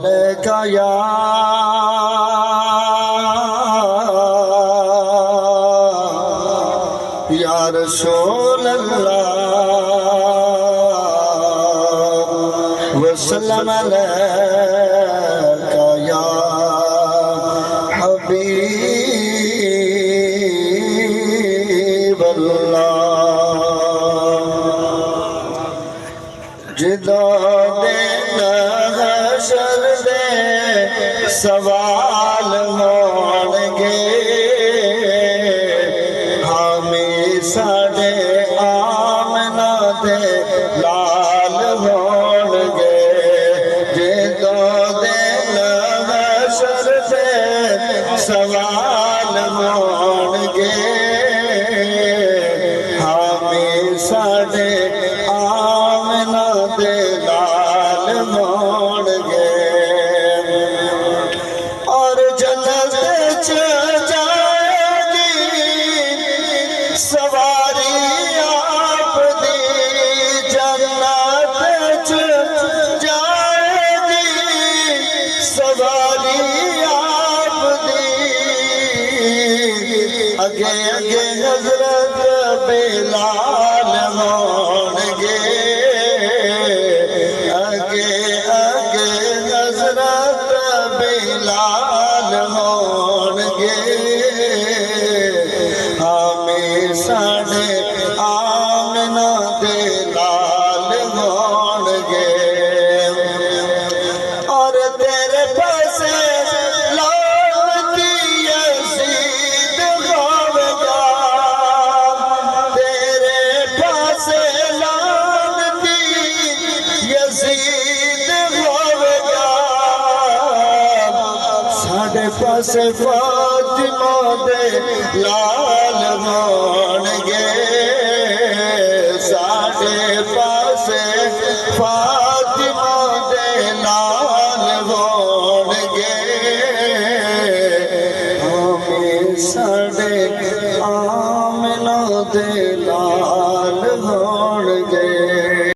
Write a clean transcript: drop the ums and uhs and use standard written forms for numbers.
علیکہ یا رسول اللہ وسلم علیکہ یا حبیب اللہ جدوں دن حشر دے سوال ہونگے ہمیں ساڑے آمنہ دے لال ہونگے جدوں دن حشر دے سوال ہونگے ہمیں ساڑے آمنہ دے لال ہونگے اور جنت جائے گی سواری آپ دی جنت جائے گی سواری آپ دی اگے اگے حضرت بلال ہونگے اگے اگے حضرت بلال ہونگے ہمیں ساڑے آمنہ دے لال ہونگے اور تیرے پاسے لعنتی یزید ہوگا تیرے پاسے لعنتی یزید ہوگا ساڑے پاسے فاطمہ دے لال ہونگے ساڑے پاسے فاطمہ دے لال ہونگے ہمیں ساڑے آمنہ دے